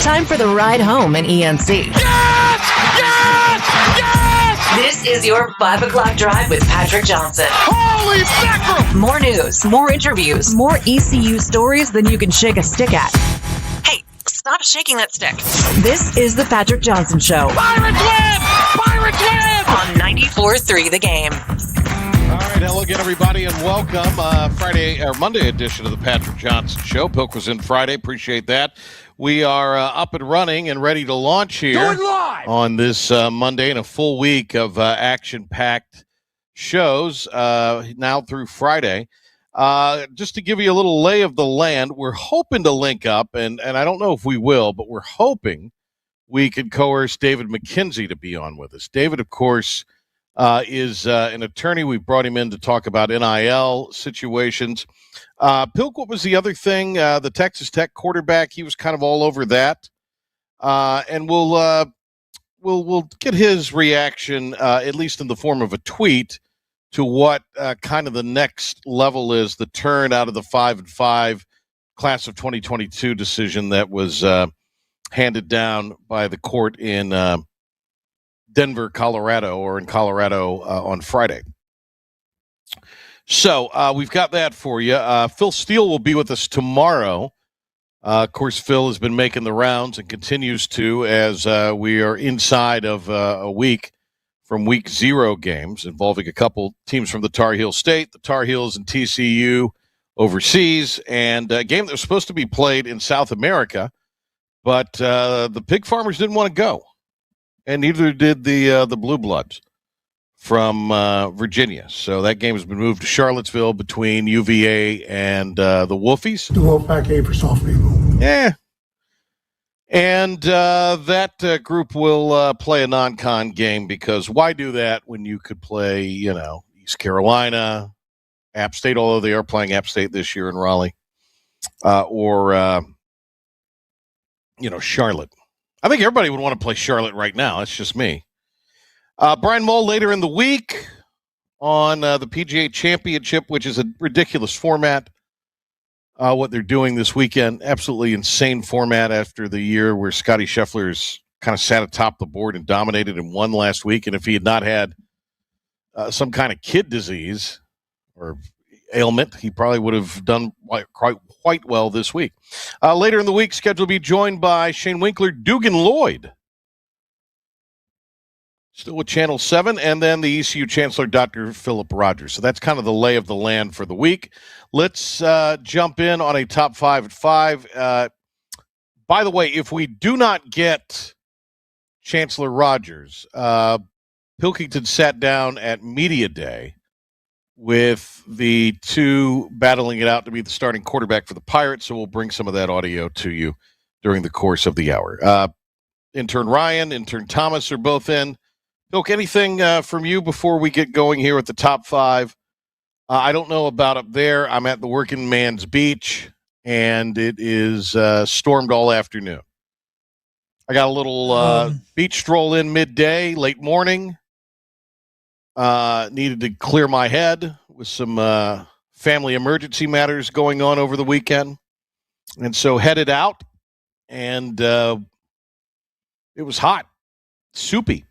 Time for the ride home in ENC. Yes! Yes! Yes! This is your 5 o'clock drive with Patrick Johnson. Holy mackerel! More news, more interviews, more ECU stories than you can shake a stick at. Hey, stop shaking that stick. This is the Patrick Johnson Show. Pirates win! Pirates win! On 94.3 The Game. All right, hello again, everybody, and welcome. Monday edition of the Patrick Johnson Show. Pilk was in Friday. Appreciate that. We are up and running and ready to launch here on this Monday in a full week of action-packed shows now through Friday. Just to give you a little lay of the land, we're hoping to link up, and I don't know if we will, but we're hoping we could coerce David McKenzie to be on with us. David, of course, is an attorney. We brought him in to talk about NIL situations. Pilk, what was the other thing? The Texas Tech quarterback, he was kind of all over that. And we'll get his reaction, at least in the form of a tweet, to what kind of the next level is, the turn out of the 5-5 class of 2022 decision that was handed down by the court in Denver, Colorado, or in Colorado on Friday. So we've got that for you. Phil Steele will be with us tomorrow. Of course, Phil has been making the rounds and continues to as we are inside of a week from week 0 games involving a couple teams from the Tar Heel State, the Tar Heels and TCU overseas, and a game that was supposed to be played in South America, but the pig farmers didn't want to go. And neither did the Blue Bloods from Virginia. So that game has been moved to Charlottesville between UVA and the Wolfies. The Wolfpack A for soft people. Yeah. And that group will play a non-con game because why do that when you could play, East Carolina, App State, although they are playing App State this year in Raleigh, or Charlotte. I think everybody would want to play Charlotte right now. That's just me. Brian Mull later in the week on the PGA Championship, which is a ridiculous format. What they're doing this weekend, absolutely insane format after the year where Scotty Scheffler's kind of sat atop the board and dominated and won last week. And if he had not had some kind of kid disease or ailment, he probably would have done quite well this week. Later in the week, scheduled to be joined by Shane Winkler, Dugan Lloyd, still with Channel 7, and then the ECU Chancellor, Dr. Philip Rogers. So that's kind of the lay of the land for the week. Let's jump in on a top 5 at 5. By the way, if we do not get Chancellor Rogers, Pilkington sat down at Media Day with the two battling it out to be the starting quarterback for the Pirates, so we'll bring some of that audio to you during the course of the hour. Intern Ryan, intern Thomas are both in. Pilk, anything from you before we get going here at the top 5? I don't know about up there. I'm at the Working Man's Beach, and it is stormed all afternoon. I got a little beach stroll in midday, late morning. Needed to clear my head with some family emergency matters going on over the weekend. And so headed out, and it was hot, soupy.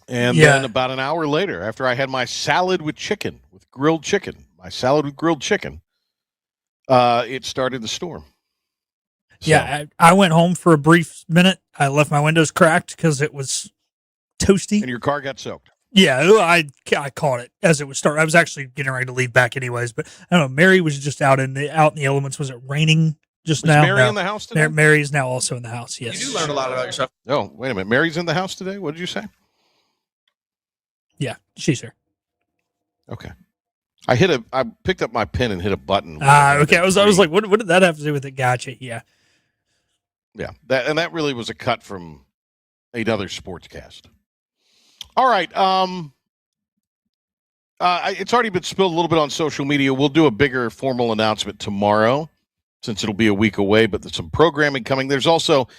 And then about an hour later, after I had my salad with grilled chicken, it started the storm. So. Yeah, I went home for a brief minute. I left my windows cracked because it was toasty. And your car got soaked. Yeah, I caught it as it was starting. I was actually getting ready to leave back anyways, but I don't know. Mary was just out in the elements. Was it raining just now? Mary in the house today? Mary is now also in the house, yes. You do learn a lot about yourself. Oh, wait a minute. Mary's in the house today? What did you say? Yeah, she's here. Okay. I picked up my pen and hit a button. Okay. I was like, what did that have to do with it? Gotcha. Yeah. Yeah. That really was a cut from another sportscast. All right. It's already been spilled a little bit on social media. We'll do a bigger formal announcement tomorrow since it'll be a week away, but there's some programming coming. There's also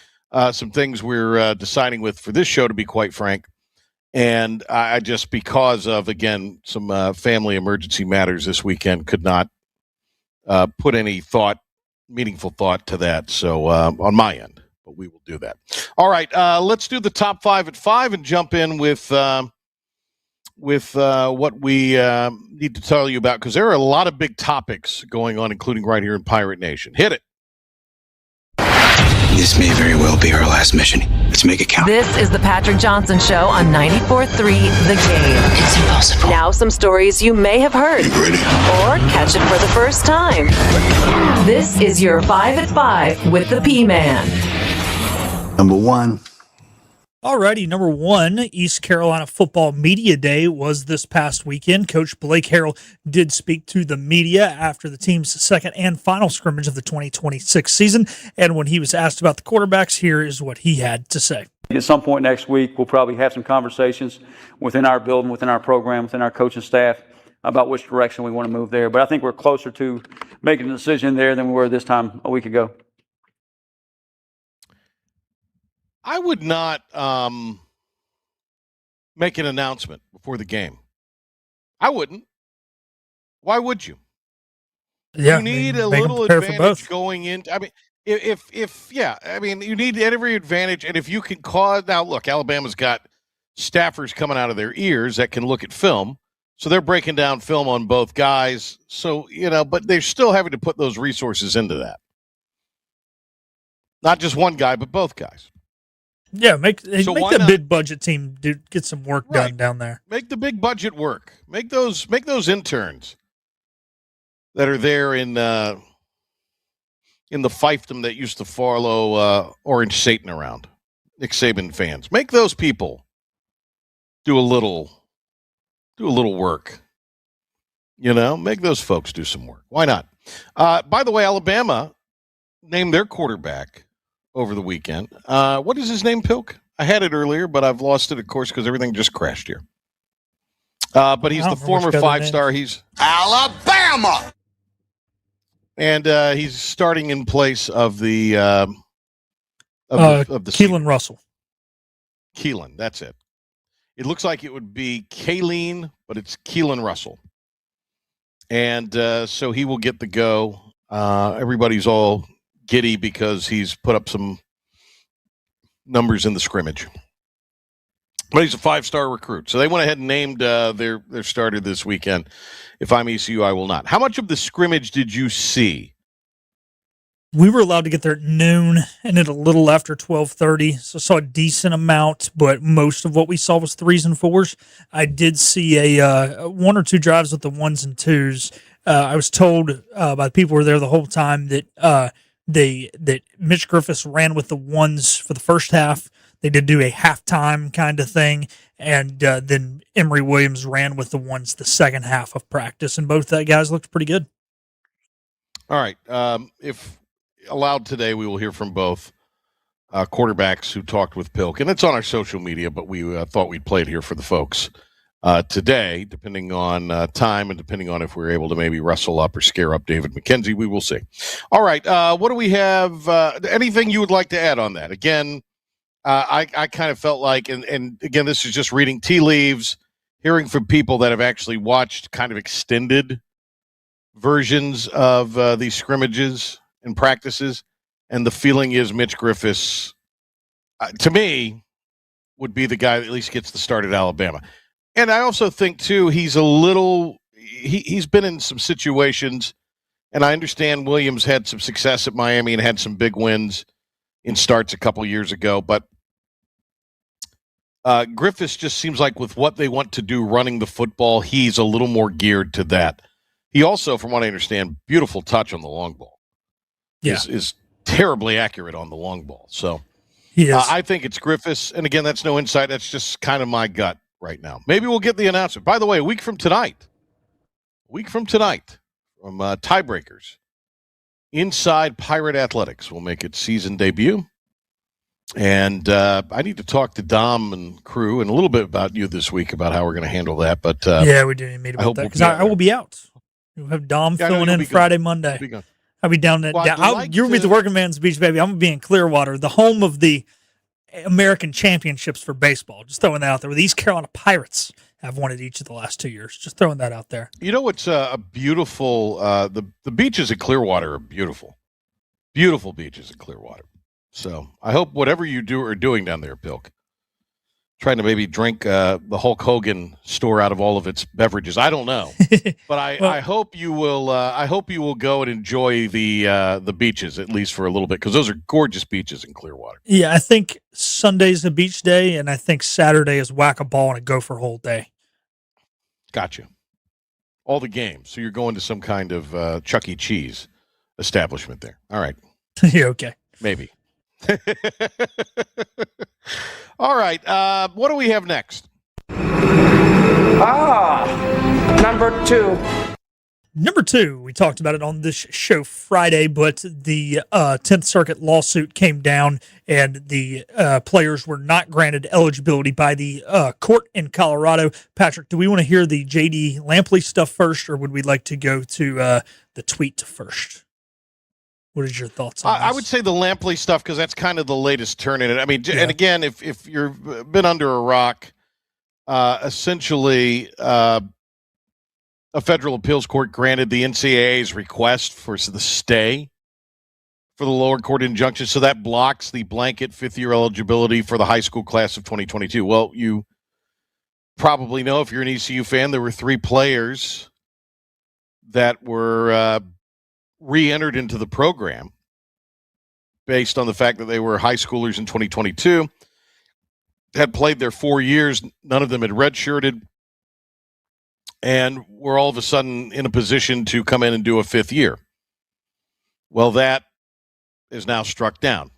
some things we're deciding with for this show, to be quite frank. And I just, because of, again, some family emergency matters this weekend, could not put any meaningful thought to that. So on my end, but we will do that. All right, let's do the top 5 at 5 and jump in with what we need to tell you about, because there are a lot of big topics going on, including right here in Pirate Nation. Hit it. This may very well be our last mission. Let's make it count. This is the Patrick Johnson Show on 94.3 The Game. It's impossible. Now some stories you may have heard You ready? or catch it for the first time. This is your 5 at 5 with the P-Man. Number 1. Alrighty, number 1, East Carolina Football Media Day was this past weekend. Coach Blake Harrell did speak to the media after the team's second and final scrimmage of the 2026 season. And when he was asked about the quarterbacks, here is what he had to say. At some point next week, we'll probably have some conversations within our building, within our program, within our coaching staff about which direction we want to move there. But I think we're closer to making a decision there than we were this time a week ago. I would not make an announcement before the game. I wouldn't. Why would you? Yeah, you need a make 'em little prepare for advantage both. going in. I mean, you need every advantage. And if you can cause, now look, Alabama's got staffers coming out of their ears that can look at film. So they're breaking down film on both guys. So, but they're still having to put those resources into that. Not just one guy, but both guys. Yeah, make why the not? big budget team get some work done Right. down there. Make the big budget work. Make those interns that are there in the fiefdom that used to follow Orange Satan around, Nick Saban fans. Make those people do a little work. Make those folks do some work. Why not? By the way, Alabama named their quarterback over the weekend. What is his name, Pilk? I had it earlier, but I've lost it, of course, because everything just crashed here. But he's I the don't remember former which other five-star. He's Alabama! and he's starting in place of the of the Keelan Russell. Keelan, that's it. It looks like it would be Kayleen, but it's Keelan Russell. And so he will get the go. Everybody's all giddy because he's put up some numbers in the scrimmage. But he's a 5-star recruit. So they went ahead and named their starter this weekend. If I'm ECU, I will not. How much of the scrimmage did you see? We were allowed to get there at noon and at a little after 12:30, so saw a decent amount, but most of what we saw was 3s and 4s. I did see a 1 or 2 drives with the 1s and 2s. I was told by the people who were there the whole time that that Mitch Griffiths ran with the 1s for the first half. They did do a halftime kind of thing, and then Emory Williams ran with the 1s the second half of practice, and both guys looked pretty good. All right. If allowed today, we will hear from both quarterbacks who talked with Pilk, and it's on our social media, but we thought we'd play it here for the folks today, depending on time and depending on if we're able to maybe wrestle up or scare up David McKenzie. We will see. All right. What do we have? Anything you would like to add on that? Again, I kind of felt like, and again, this is just reading tea leaves, hearing from people that have actually watched kind of extended versions of these scrimmages and practices, and the feeling is Mitch Griffiths, to me, would be the guy that at least gets the start at Alabama. And I also think, too, he's been in some situations, and I understand Williams had some success at Miami and had some big wins in starts a couple years ago, but Griffiths just seems like with what they want to do running the football, he's a little more geared to that. He also, from what I understand, beautiful touch on the long ball. Yeah. Is terribly accurate on the long ball. So He is. I think it's Griffiths. And again, that's no insight. That's just kind of my gut right now. Maybe we'll get the announcement. By the way, a week from tonight, from Tiebreakers, Inside Pirate Athletics will make its season debut. And I need to talk to Dom and crew and a little bit about you this week about how we're going to handle that. But yeah, we do need to meet I about hope that we'll because be out I will be out. We'll have Dom Yeah, I know filling you'll in be gone. Friday, Monday. Be gone. I'll be down at Well, I'd like you'll be at to- the Working Man's Beach, baby. I'm gonna be in Clearwater, the home of the American Championships for baseball. Just throwing that out there. The East Carolina Pirates have won it each of the last 2 years. Just throwing that out there. You know what's a beautiful the beaches in Clearwater are beautiful. Beautiful beaches in Clearwater. So I hope whatever you are doing down there, Pilk, trying to maybe drink the Hulk Hogan store out of all of its beverages. I don't know, but I hope you will. I hope you will go and enjoy the beaches at least for a little bit, because those are gorgeous beaches in Clearwater. Yeah, I think Sunday's a beach day, and I think Saturday is whack a ball and a gopher hole day. Gotcha. All the games. So you're going to some kind of Chuck E. Cheese establishment there. All right. Yeah, okay. Maybe. All right. What do we have next? Number two. Number two, we talked about it on this show Friday, but the 10th Circuit lawsuit came down, and the players were not granted eligibility by the court in Colorado. Patrick, do we want to hear the J.D. Lampley stuff first, or would we like to go to the tweet first? What is your thoughts on this? I would say the Lampley stuff, because that's kind of the latest turn in it. I mean, yeah. And again, if you've been under a rock, essentially a federal appeals court granted the NCAA's request for the stay for the lower court injunction. So that blocks the blanket fifth-year eligibility for the high school class of 2022. Well, you probably know, if you're an ECU fan, there were 3 players that were re-entered into the program based on the fact that they were high schoolers in 2022, had played their 4 years. None of them had redshirted, and we're all of a sudden in a position to come in and do a 5th year. Well, that is now struck down.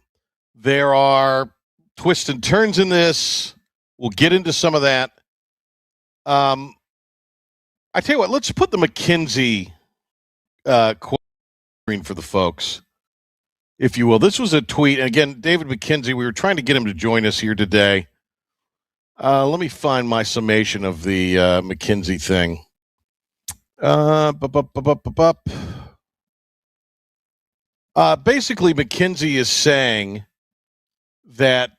There are twists and turns in this. We'll get into some of that. I tell you what, let's put the McKenzie quote screen for the folks, if you will. This was a tweet. And again, David McKenzie, we were trying to get him to join us here today. Let me find my summation of the McKenzie thing. Basically, McKenzie is saying that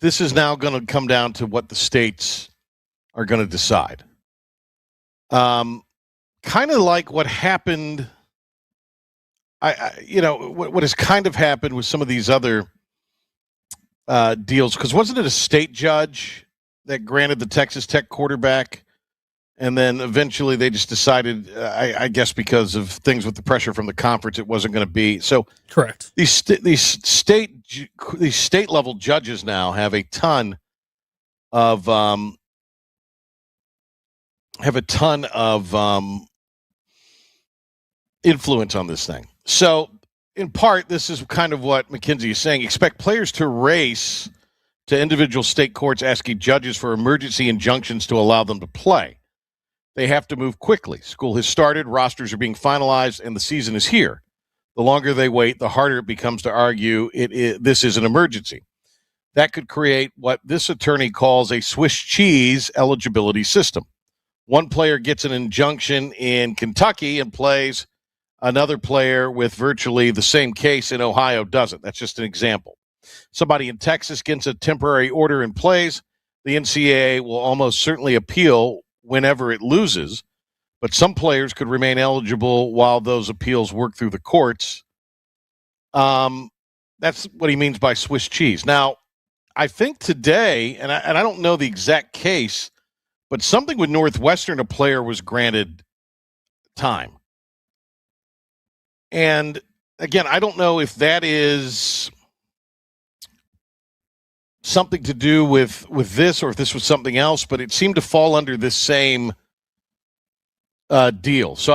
this is now going to come down to what the states are going to decide. Kind of like what happened. What has kind of happened with some of these other deals, because wasn't it a state judge that granted the Texas Tech quarterback, and then eventually they just decided, I guess because of things with the pressure from the conference, it wasn't going to be. So correct. These state level judges now have a ton of influence on this thing. So in part, this is kind of what McKenzie is saying. Expect players to race to individual state courts asking judges for emergency injunctions to allow them to play. They have to move quickly. School has started, rosters are being finalized, and the season is here. The longer they wait, the harder it becomes to argue this is an emergency. That could create what this attorney calls a Swiss cheese eligibility system. One player gets an injunction in Kentucky and plays. Another player with virtually the same case in Ohio doesn't. That's just an example. Somebody in Texas gets a temporary order and plays. The NCAA will almost certainly appeal whenever it loses, but some players could remain eligible while those appeals work through the courts. That's what he means by Swiss cheese. Now, I think today, and I don't know the exact case, but something with Northwestern, a player was granted time. And again, I don't know if that is something to do with this, or if this was something else, but it seemed to fall under this same deal. So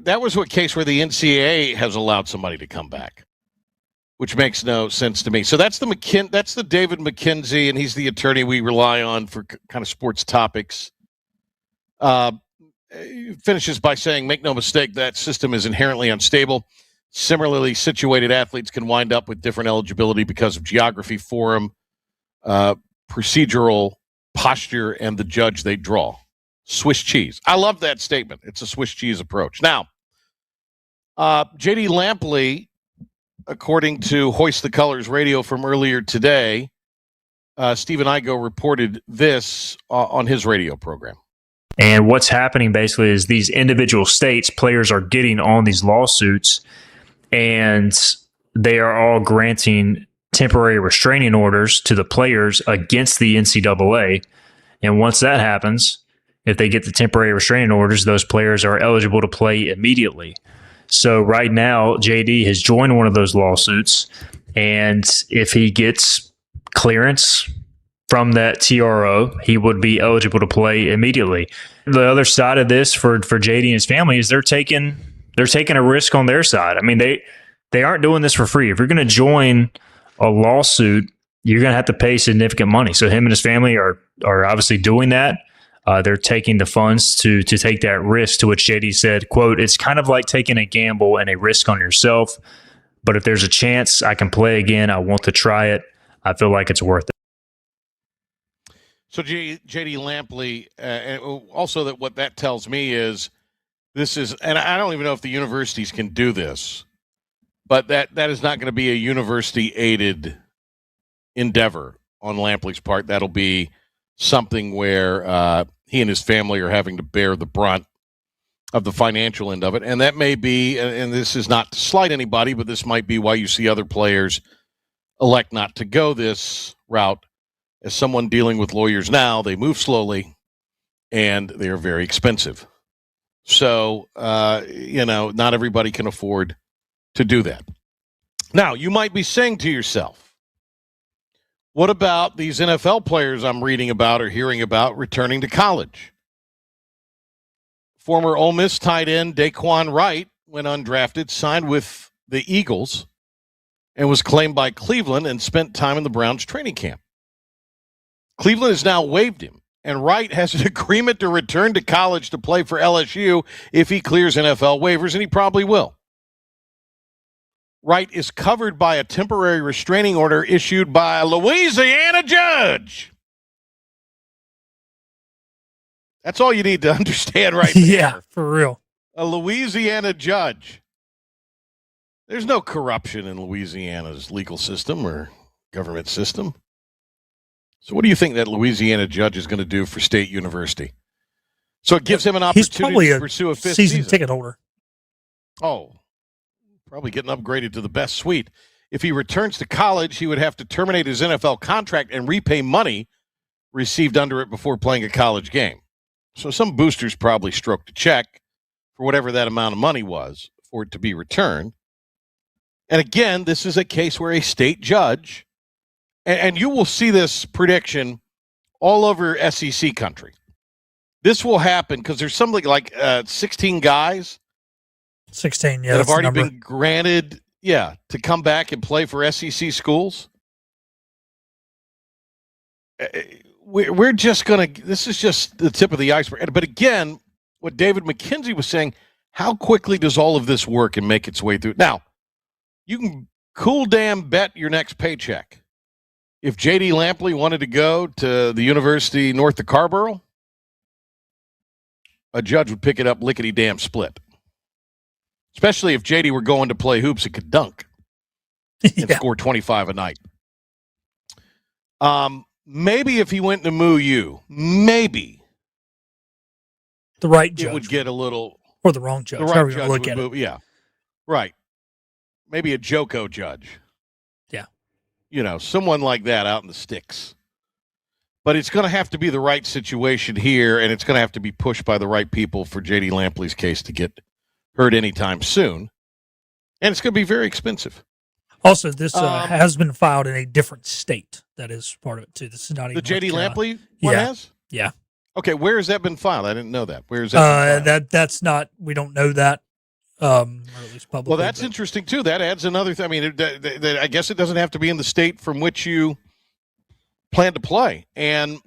that was what case where the NCAA has allowed somebody to come back, which makes no sense to me. So that's the David McKenzie, and he's the attorney we rely on for kind of sports topics. Finishes by saying, make no mistake, that system is inherently unstable. Similarly situated athletes can wind up with different eligibility because of geography, forum, procedural posture, and the judge they draw. Swiss cheese. I love that statement. It's a Swiss cheese approach. Now, J.D. Lampley, according to Hoist the Colors radio from earlier today, Stephen Igo reported this on his radio program. And what's happening basically is these individual states, players are getting on these lawsuits, and they are all granting temporary restraining orders to the players against the NCAA. And once that happens, if they get the temporary restraining orders, those players are eligible to play immediately. So right now, JD has joined one of those lawsuits, and if he gets clearance from that TRO, he would be eligible to play immediately. The other side of this for JD and his family is they're taking a risk on their side. I mean, they aren't doing this for free. If you're going to join a lawsuit, you're going to have to pay significant money. So him and his family are obviously doing that. They're taking the funds to take that risk, to which JD said, quote, "It's kind of like taking a gamble and a risk on yourself. But if there's a chance I can play again, I want to try it. I feel like it's worth it." So JD Lampley, and also that what that tells me is this is, and I don't even know if the universities can do this, but that is not going to be a university-aided endeavor on Lampley's part. That'll be something where he and his family are having to bear the brunt of the financial end of it. And that may be, and this is not to slight anybody, but this might be why you see other players elect not to go this route. As someone dealing with lawyers now, they move slowly and they are very expensive. So, not everybody can afford to do that. Now, you might be saying to yourself, what about these NFL players I'm reading about or hearing about returning to college? Former Ole Miss tight end Daquan Wright went undrafted, signed with the Eagles, and was claimed by Cleveland and spent time in the Browns training camp. Cleveland has now waived him, and Wright has an agreement to return to college to play for LSU if he clears NFL waivers, and he probably will. Wright is covered by a temporary restraining order issued by a Louisiana judge. That's all you need to understand right there. Yeah, for real. A Louisiana judge. There's no corruption in Louisiana's legal system or government system. So what do you think that Louisiana judge is going to do for State University? So it gives him an opportunity to pursue a fifth season ticket holder. Oh, probably getting upgraded to the best suite. If he returns to college, he would have to terminate his NFL contract and repay money received under it before playing a college game. So some boosters probably stroked a check for whatever that amount of money was for it to be returned. And again, this is a case where a state judge, and you will see this prediction all over SEC country. This will happen because there's something like 16 guys 16, yeah, that have already number. been granted, to come back and play for SEC schools. We're just going to, this is just the tip of the iceberg. But again, what David McKenzie was saying, how quickly does all of this work and make its way through? Now, you can cool damn bet your next paycheck. If J.D. Lampley wanted to go to the University north of Carrboro, a judge would pick it up lickety-damn split. Especially if J.D. were going to play hoops and could dunk and score 25 a night. Maybe if he went to Moo U, maybe the right judge it would get a little, or the wrong judge. The right judge look would at move, it. yeah, right. Maybe a JoCo judge. Yeah, someone like that out in the sticks. But it's going to have to be the right situation here, and it's going to have to be pushed by the right people for J.D. Lampley's case to get heard anytime soon. And it's going to be very expensive. Also, this has been filed in a different state. That is part of it, too. This is not even the J.D. Lampley one has? Yeah. Okay, where has that been filed? I didn't know that. Where is that? That's not, we don't know that. Or at least publicly. Well, that's interesting, too. That adds another thing. I mean, I guess it doesn't have to be in the state from which you plan to play. And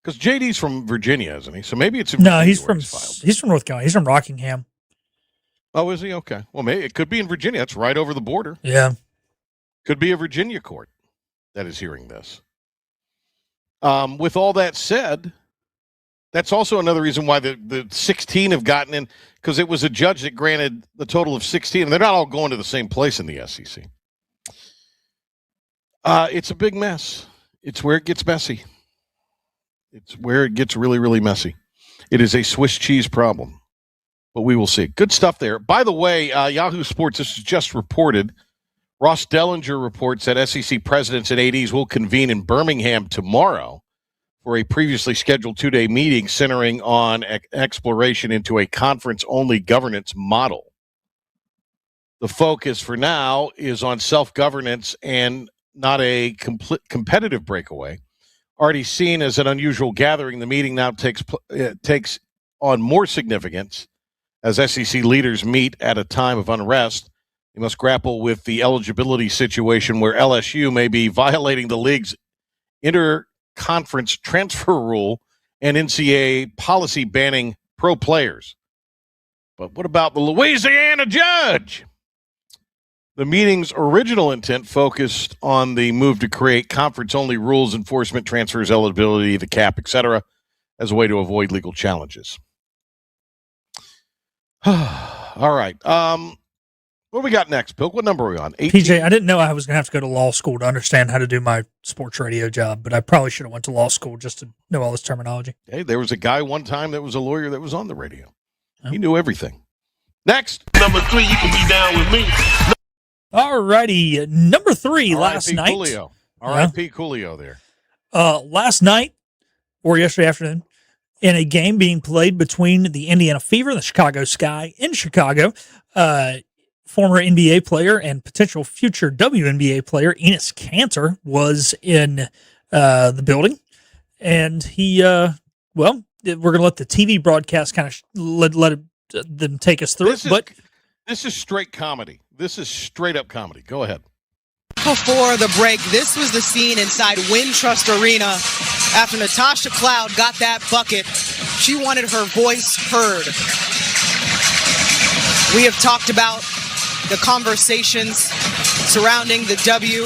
because JD's from Virginia, isn't he? So maybe it's in Virginia. No, he's from North Carolina. He's from Rockingham. Oh, is he? Okay. Well, maybe it could be in Virginia. That's right over the border. Yeah. Could be a Virginia court that is hearing this. With all that said, that's also another reason why the 16 have gotten in, because it was a judge that granted the total of 16, and they're not all going to the same place in the SEC. It's a big mess. It's where it gets messy. It's where it gets really, really messy. It is a Swiss cheese problem. but we will see. Good stuff there. By the way, Yahoo Sports, this is just reported. Ross Dellinger reports that SEC presidents and ADs will convene in Birmingham tomorrow for a previously scheduled 2-day meeting centering on exploration into a conference-only governance model. The focus for now is on self-governance and not a competitive breakaway. Already seen as an unusual gathering, the meeting now takes on more significance as SEC leaders meet at a time of unrest. They must grapple with the eligibility situation where LSU may be violating the league's inter-conference transfer rule and NCAA policy banning pro players. But what about the Louisiana judge? The meeting's original intent focused on the move to create conference-only rules, enforcement, transfers, eligibility, the cap, etc., as a way to avoid legal challenges. All right. What do we got next, Bill? What number are we on? 18? PJ, I didn't know I was going to have to go to law school to understand how to do my sports radio job, but I probably should have went to law school just to know all this terminology. Hey, there was a guy one time that was a lawyer that was on the radio. Oh. He knew everything. Next. Number 3, you can be down with me. All righty. Number 3 last night. Coolio. R.I.P. Coolio there. Last night or yesterday afternoon, in a game being played between the Indiana Fever and the Chicago Sky in Chicago, former NBA player and potential future WNBA player Enes Kanter was in the building, and he, we're going to let the TV broadcast kind of let them take us through it. This is straight comedy. This is straight up comedy. Go ahead. Before the break, this was the scene inside Wintrust Arena after Natasha Cloud got that bucket. She wanted her voice heard. We have talked about the conversations surrounding the W.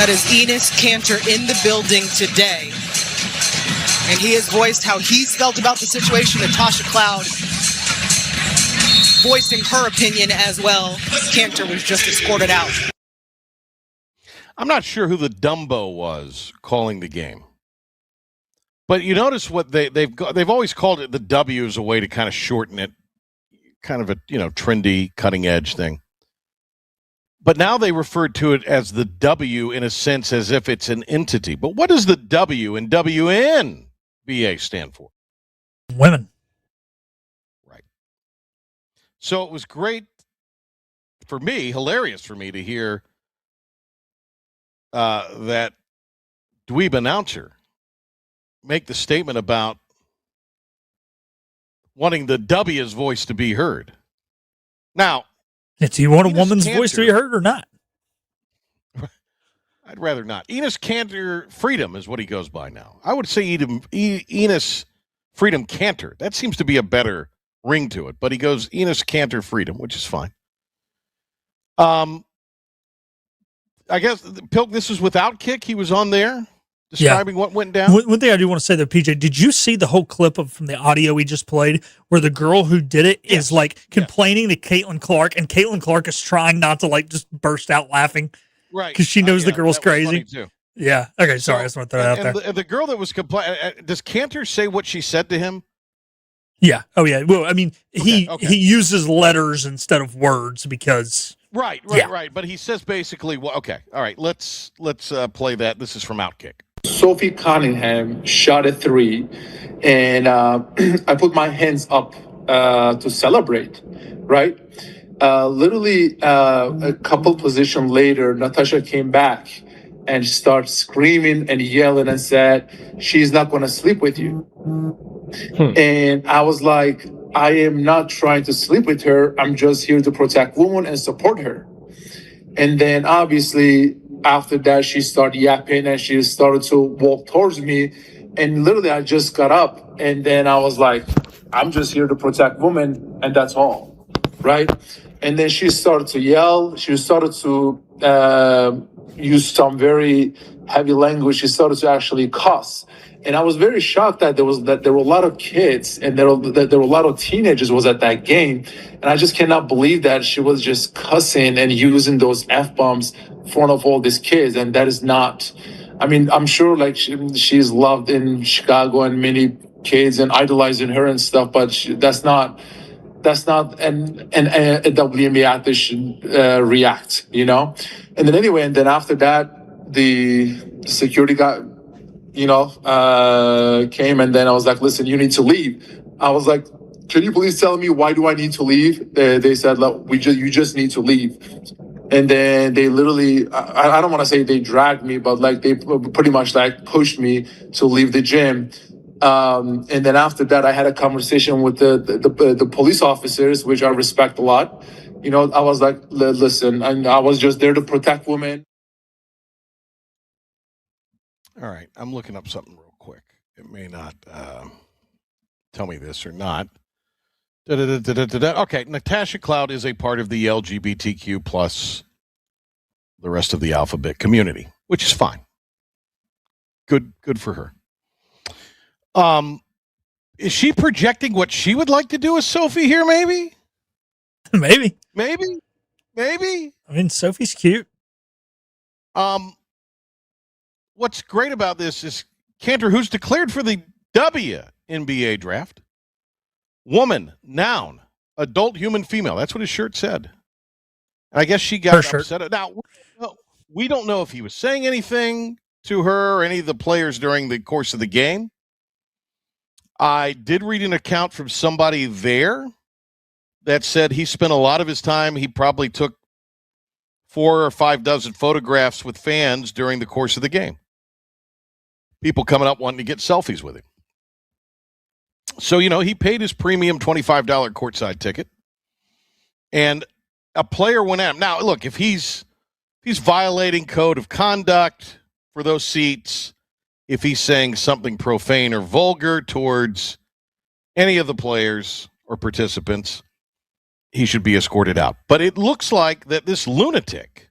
That is Enes Kanter in the building today. And he has voiced how he's felt about the situation. Natasha Cloud voicing her opinion as well. Kanter was just escorted out. I'm not sure who the Dumbo was calling the game. But you notice what they've always called it the W as a way to kind of shorten it. Kind of a, trendy, cutting edge thing. But now they refer to it as the W in a sense as if it's an entity. But what does the W in WNBA stand for? Women. Right. So it was great for me, hilarious for me to hear that dweeb announcer make the statement about wanting the W's voice to be heard. Now, do you want a woman's voice to be heard or not? I'd rather not. Enes Kanter Freedom is what he goes by now. I would say Enes Freedom Kanter. That seems to be a better ring to it, but he goes Enes Kanter Freedom, which is fine. I guess, Pilk, this was without kick. He was on there describing what went down. One thing I do want to say, though, PJ, did you see the whole clip from the audio we just played where the girl who did it is complaining to Caitlin Clark, and Caitlin Clark is trying not to just burst out laughing? Right. Because she knows the girl's crazy. Too. Yeah. Okay, sorry. I just want to throw that out there. The girl that was complaining, does Kanter say what she said to him? Yeah. Oh, yeah. Well, I mean, he uses letters instead of words because... Right. But he says basically, well, okay, all right, let's play that. This is from Outkick. Sophie Cunningham shot a 3, and I put my hands up to celebrate, right? Literally a couple position later, Natasha came back and started screaming and yelling and said, she's not going to sleep with you. And I was like, I am not trying to sleep with her. I'm just here to protect women and support her. And then obviously after that, she started yapping and she started to walk towards me. And literally I just got up and then I was like, I'm just here to protect women and that's all, right? And then she started to yell. She started to use some very heavy language. She started to actually cuss. And I was very shocked that there were a lot of kids and there were a lot of teenagers was at that game. And I just cannot believe that she was just cussing and using those F-bombs in front of all these kids. And that is not, I mean, I'm sure she's loved in Chicago and many kids and idolizing her and stuff, but that's not a WNBA athlete should react, you know. And then anyway, and then after that, the security guy, came, and then I was like, listen, you need to leave. I was like, can you please tell me why do I need to leave? They said, look, you just need to leave. And then they literally, I don't want to say they dragged me, but like they pretty much like pushed me to leave the gym. And then after that, I had a conversation with the police officers, which I respect a lot. I was like, listen, I was just there to protect women. All right, I'm looking up something real quick. It may not tell me this or not. Okay, Natasha Cloud is a part of the LGBTQ plus the rest of the alphabet community, which is fine. Good for her. Is she projecting what she would like to do as Sophie here? Maybe. Maybe. I mean, Sophie's cute. What's great about this is Cantor, who's declared for the WNBA draft. Woman, noun, adult human female. That's what his shirt said. And I guess she got upset. Now, we don't know if he was saying anything to her or any of the players during the course of the game. I did read an account from somebody there that said he spent a lot of his time. He probably took 4 or 5 dozen photographs with fans during the course of the game. People coming up wanting to get selfies with him. So, he paid his premium $25 courtside ticket. And a player went at him. Now, look, if he's violating code of conduct for those seats, if he's saying something profane or vulgar towards any of the players or participants, he should be escorted out. But it looks like that this lunatic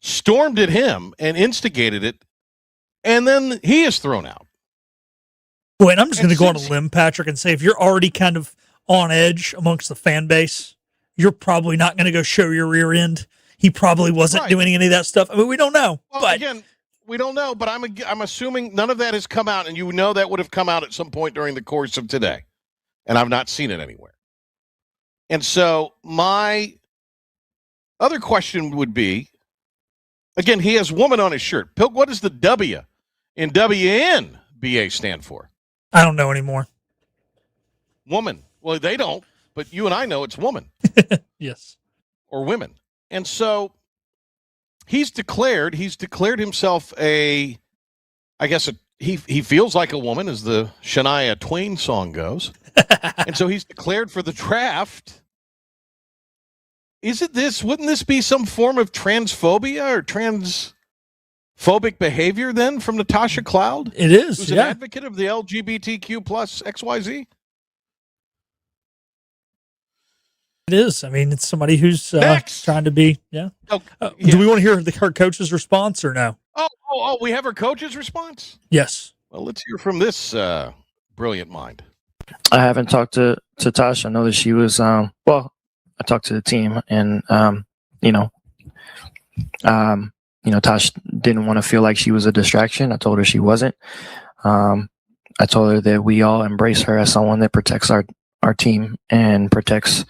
stormed at him and instigated it, and then he is thrown out. Well, and I'm just going to go on a limb, Patrick, and say if you're already kind of on edge amongst the fan base, you're probably not going to go show your rear end. He probably wasn't doing any of that stuff. I mean, we don't know. Well, but again, we don't know, but I'm assuming none of that has come out, and that would have come out at some point during the course of today, and I've not seen it anywhere. And so my other question would be, again, he has woman on his shirt. Pilk, what does the W in WNBA stand for? I don't know anymore. Woman. Well, they don't, but you and I know it's woman. Yes. Or women. And so he's declared himself he feels like a woman, as the Shania Twain song goes. And so he's declared for the draft. Wouldn't this be some form of transphobia or transphobic behavior then from Natasha Cloud? It is, who's an advocate of the LGBTQ plus XYZ? It is. I mean, it's somebody who's trying to be, Do we want to hear her coach's response or no? Oh, we have her coach's response? Yes. Well, let's hear from this brilliant mind. I haven't talked to Tasha. I know that she was, I talked to the team, and, Tasha didn't want to feel like she was a distraction. I told her she wasn't. I told her that we all embrace her as someone that protects our team and protects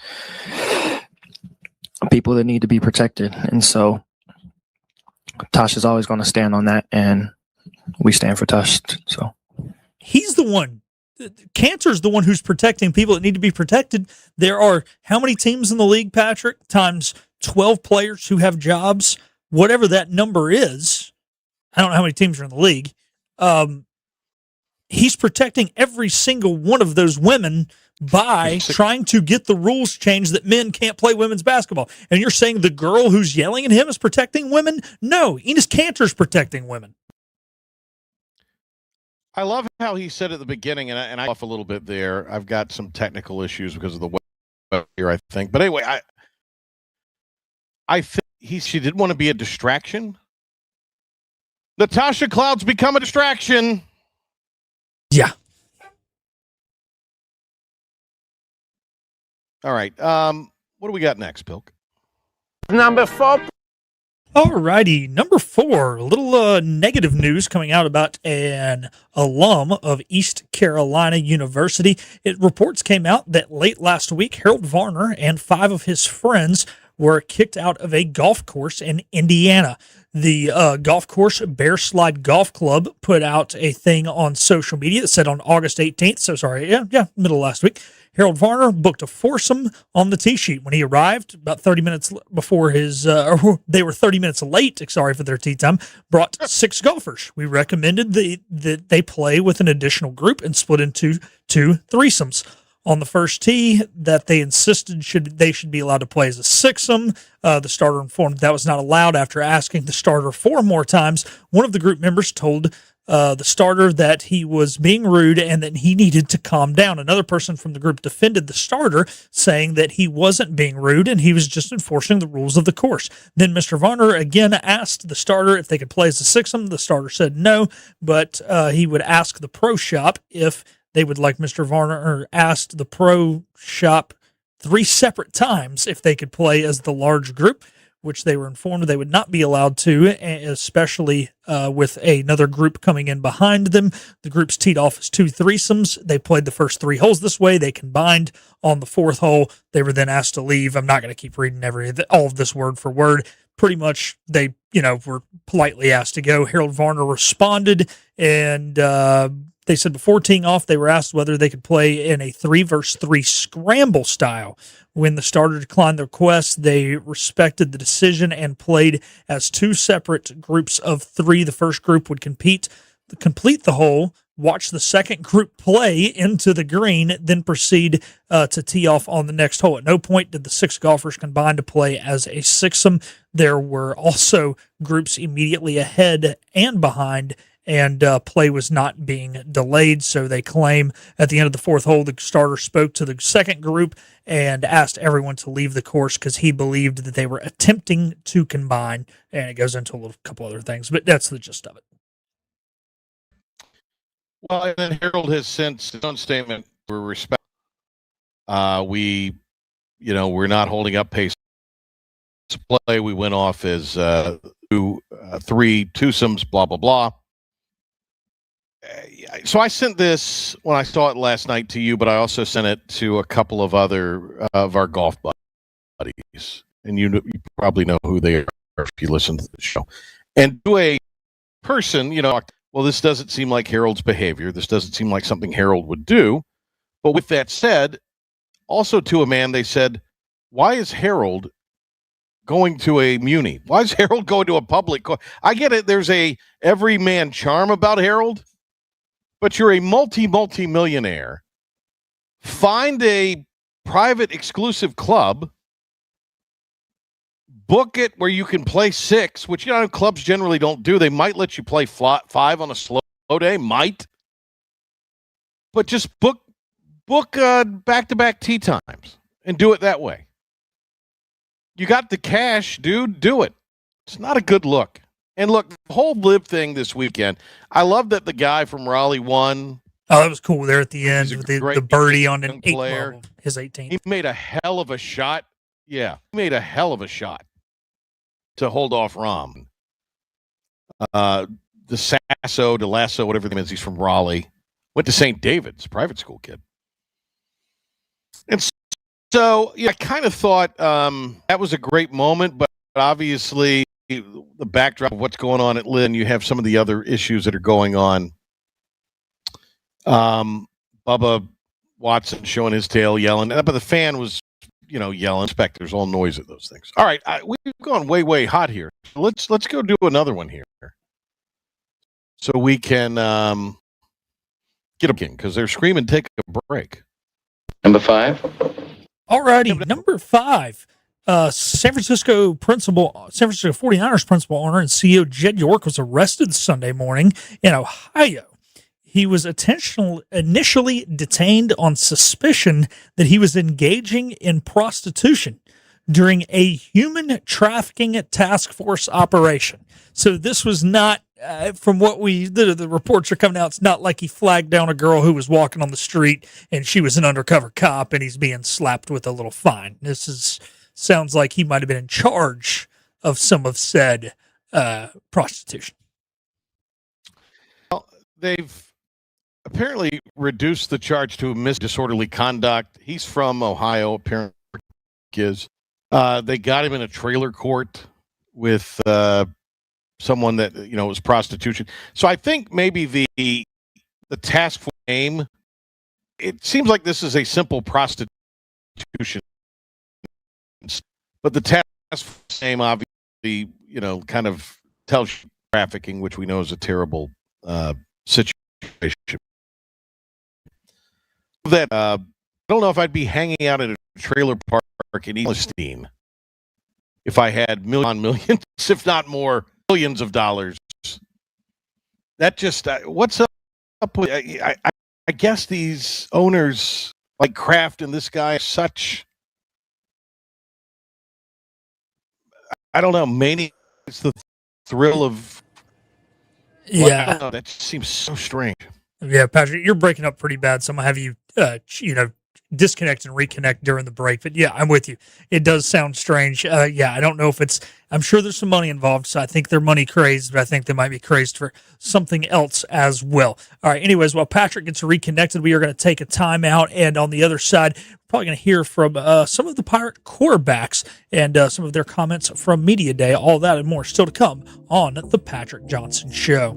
people that need to be protected. And so Tasha's always going to stand on that, and we stand for Tasha. So he's the one. Cantor's the one who's protecting people that need to be protected. There are how many teams in the league, Patrick? Times 12 players who have jobs, whatever that number is. I don't know how many teams are in the league. He's protecting every single one of those women by trying to get the rules changed that men can't play women's basketball. And you're saying the girl who's yelling at him is protecting women? No, Enos Kanter's protecting women. I love how he said at the beginning, and I off a little bit there. I've got some technical issues because of the web here, I think. But anyway, I think she didn't want to be a distraction. Natasha Cloud's become a distraction. Yeah. All right. What do we got next, Pilk? Number 4. Alrighty, number 4, a little negative news coming out about an alum of East Carolina University. Reports came out that late last week, Harold Varner and 5 of his friends were kicked out of a golf course in Indiana. The golf course, Bear Slide Golf Club, put out a thing on social media that said on August 18th, middle of last week, Harold Varner booked a foursome on the tee sheet. When he arrived, about 30 minutes before they were 30 minutes late, for their tee time, brought 6 golfers. We recommended that they play with an additional group and split into 2 threesomes. On the first tee, that they insisted they should be allowed to play as a sixsome. The starter informed that was not allowed. After asking the starter 4 more times, one of the group members told the starter that he was being rude and that he needed to calm down. Another person from the group defended the starter, saying that he wasn't being rude and he was just enforcing the rules of the course. Then Mr. Varner again asked the starter if they could play as a sixsome. The starter said no, but he would ask the pro shop if they would like Mr. Varner, or asked the pro shop 3 separate times if they could play as the large group, which they were informed they would not be allowed to, especially with another group coming in behind them. The groups teed off as 2 threesomes. They played the first 3 holes this way. They combined on the 4th hole. They were then asked to leave. I'm not going to keep reading all of this word for word. Pretty much they, were politely asked to go. Harold Varner responded, and they said before teeing off, they were asked whether they could play in a 3-versus-3 scramble style. When the starter declined the request, they respected the decision and played as 2 separate groups of 3. The first group would complete the hole, watch the second group play into the green, then proceed to tee off on the next hole. At no point did the 6 golfers combine to play as a sixsome. There were also groups immediately ahead and behind, and play was not being delayed. So they claim at the end of the 4th hole, the starter spoke to the second group and asked everyone to leave the course because he believed that they were attempting to combine. And it goes into a couple other things, but that's the gist of it. Well, and then Harold has since his own statement, we're respect. We're not holding up pace play. We went off as 3 twosomes, blah, blah, blah. So I sent this when I saw it last night to you, but I also sent it to a couple of other of our golf buddies, and you probably know who they are if you listen to the show. And to a person, well, this doesn't seem like Harold's behavior. This doesn't seem like something Harold would do. But with that said, also to a man, they said, why is Harold going to a muni? Why is Harold going to a public? I get it. There's a everyman charm about Harold. But you're a multi-millionaire. Find a private exclusive club, book it where you can play 6, which clubs generally don't do. They might let you play 5 on a slow day, but just book back-to-back tee times and do it that way. You got the cash, dude. Do it. It's not a good look. And look, the whole LIV thing this weekend, I love that the guy from Raleigh won. Oh, that was cool there at the end with the birdie on an 8th, his 18th. He made a hell of a shot. Yeah, he made a hell of a shot to hold off Rahm. DeLasso, whatever the name is, he's from Raleigh. Went to St. David's, private school kid. And so, I kind of thought that was a great moment, but obviously the backdrop of what's going on at Lynn, you have some of the other issues that are going on. Bubba Watson showing his tail, yelling, but the fan was, yelling. Specters, all noise at those things. All right, we've gone way, way hot here. Let's go do another one here, so we can get them because they're screaming. Take a break. Number 5. All righty, number 5. San Francisco 49ers principal owner and CEO Jed York was arrested Sunday morning in Ohio. He was initially detained on suspicion that he was engaging in prostitution during a human trafficking task force operation. So this was not, from what the reports are coming out, it's not like he flagged down a girl who was walking on the street and she was an undercover cop and he's being slapped with a little fine. Sounds like he might have been in charge of some of said prostitution. Well, they've apparently reduced the charge to disorderly conduct. He's from Ohio, apparently. They got him in a trailer court with someone that was prostitution. So I think maybe the task force name. It seems like this is a simple prostitution, but the task force name obviously kind of tells you trafficking, which we know is a terrible situation. That I don't know if I'd be hanging out in a trailer park in Palestine if I had millions, if not more, billions of dollars. That just what's up with? I guess these owners like Kraft and this guy are such. I don't know. Mania is the thrill of. Well, I don't know, that just seems so strange. Yeah, Patrick, you're breaking up pretty bad. So I'm gonna have you, disconnect and reconnect during the break. But yeah, I'm with you. It does sound strange. I don't know if it's. I'm sure there's some money involved, so I think they're money crazed, but I think they might be crazed for something else as well. All right. Anyways, while Patrick gets reconnected, we are going to take a timeout, and on the other side, we're probably going to hear from some of the Pirate quarterbacks and some of their comments from Media Day. All that and more still to come on the Patrick Johnson Show.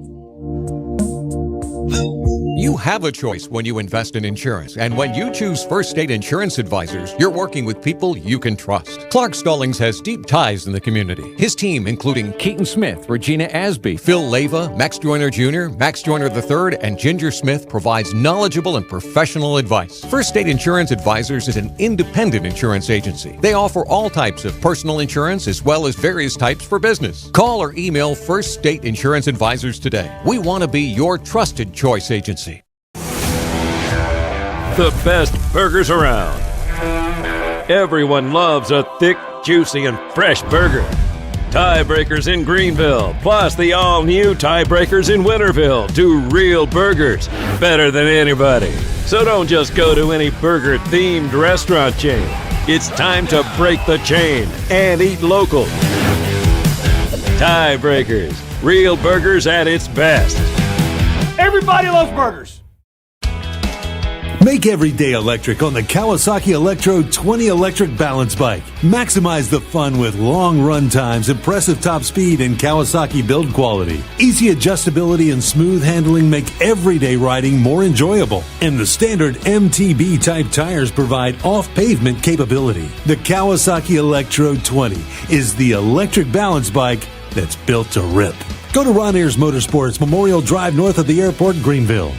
You have a choice when you invest in insurance, and when you choose First State Insurance Advisors, you're working with people you can trust. Clark Stallings has deep ties in the community. His team, including Keaton Smith, Regina Asby, Phil Leyva, Max Joyner Jr., Max Joyner III, and Ginger Smith, provides knowledgeable and professional advice. First State Insurance Advisors is an independent insurance agency. They offer all types of personal insurance as well as various types for business. Call or email First State Insurance Advisors today. We want to be your trusted choice agency. The best burgers around. Everyone loves a thick, juicy, and fresh burger. Tiebreakers in Greenville, plus the all-new Tiebreakers in Winterville. Do real burgers better than anybody. So don't just go to any burger-themed restaurant chain. It's time to break the chain and eat local. Tiebreakers, real burgers at its best. Everybody loves burgers. Make every day electric on the Kawasaki Electro 20 electric balance bike. Maximize the fun with long run times, impressive top speed, and Kawasaki build quality. Easy adjustability and smooth handling make everyday riding more enjoyable. And the standard MTB type tires provide off-pavement capability. The Kawasaki Electro 20 is the electric balance bike that's built to rip. Go to Ron Ayers Motorsports, Memorial Drive north of the airport, Greenville.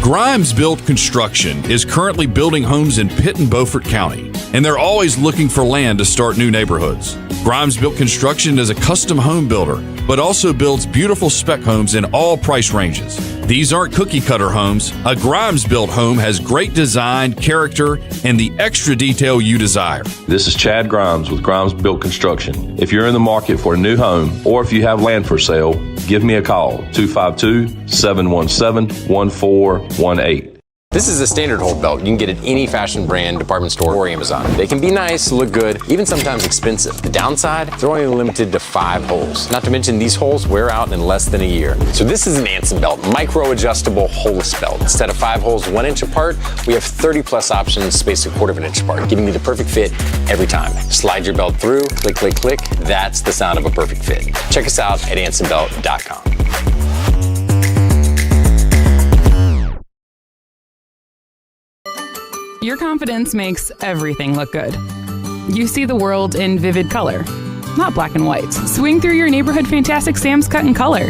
Grimes Built Construction is currently building homes in Pitt and Beaufort County, and they're always looking for land to start new neighborhoods. Grimes Built Construction is a custom home builder, but also builds beautiful spec homes in all price ranges. These aren't cookie-cutter homes. A Grimes-built home has great design, character, and the extra detail you desire. This is Chad Grimes with Grimes Built Construction. If you're in the market for a new home, or if you have land for sale, give me a call, 252-717-1418. This is a standard hold belt. You can get at any fashion brand, department store, or Amazon. They can be nice, look good, even sometimes expensive. The downside, they're only limited to 5 holes. Not to mention these holes wear out in less than a year. So this is an Anson belt, micro-adjustable holeless belt. Instead of 5 holes 1 inch apart, we have 30 plus options spaced a 1/4 inch apart, giving you the perfect fit every time. Slide your belt through, click, click, click. That's the sound of a perfect fit. Check us out at ansonbelt.com. Your confidence makes everything look good. You see the world in vivid color, not black and white. Swing through your neighborhood Fantastic Sam's Cut in Color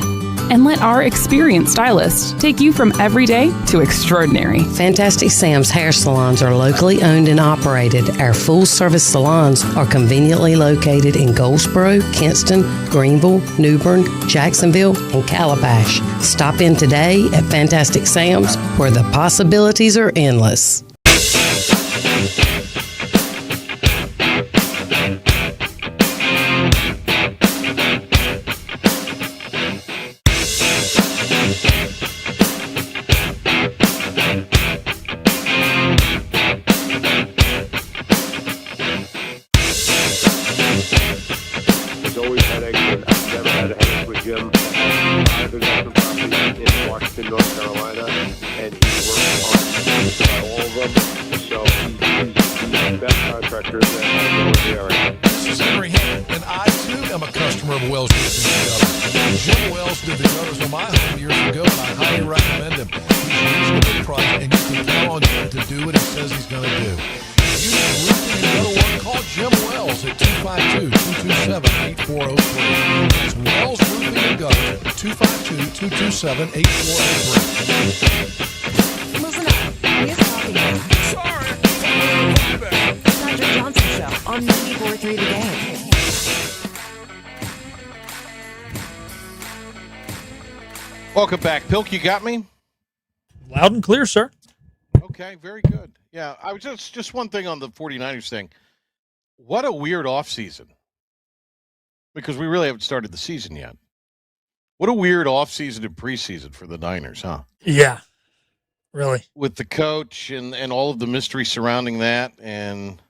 and let our experienced stylists take you from everyday to extraordinary. Fantastic Sam's hair salons are locally owned and operated. Our full-service salons are conveniently located in Goldsboro, Kinston, Greenville, New Bern, Jacksonville, and Calabash. Stop in today at Fantastic Sam's, where the possibilities are endless. other investment properties in Washington, North Carolina, and he works on all of them. So he's the best contractor that I know in the area. This is Henry Hammond, and I too am a customer of Wells Roofing and Gutters. Jim Wells did the gutters on my home years ago, and I highly recommend him. He's reasonably priced, and you can count on him to do what he says he's going to do. If you need roofing and gutter work, call Jim Wells at 252-227-8403. That's Wells Roofing and Gutters, 252-227-8403. Listen up. He's talking about. Sorry. Patrick Johnson Show on 94.3 The Game. Welcome back. Pilk, you got me? Loud and clear, sir. Okay, very good. Yeah, I was just one thing on the 49ers thing. What a weird offseason. Because we really haven't started the season yet. What a weird offseason and preseason for the Niners, huh? Yeah, really. With the coach and all of the mystery surrounding that. And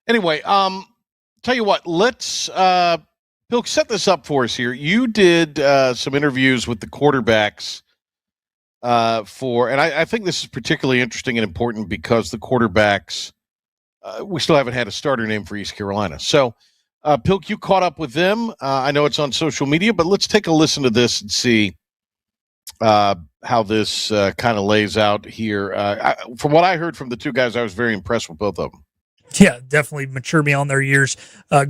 anyway, tell you what, let's Pilk, set this up for us here. You did some interviews with the quarterbacks and I think this is particularly interesting and important because the quarterbacks, we still haven't had a starter name for East Carolina. So, Pilk, you caught up with them. I know it's on social media, but let's take a listen to this and see how this kind of lays out here. From what I heard from the two guys, I was very impressed with both of them. Yeah, definitely mature beyond their years.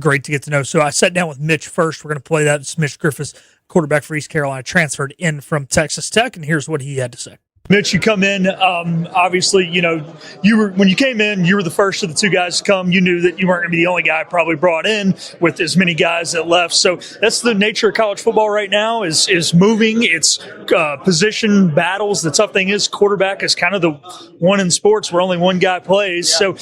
Great to get to know. So I sat down with Mitch first. We're going to play that. It's Mitch Griffiths, quarterback for East Carolina, transferred in from Texas Tech, and here's what he had to say. Mitch, you come in, obviously, when you came in, you were the first of the two guys to come. You knew that you weren't going to be the only guy probably brought in with as many guys that left. So that's the nature of college football right now is moving. It's position battles. The tough thing is quarterback is kind of the one in sports where only one guy plays. Yeah. So,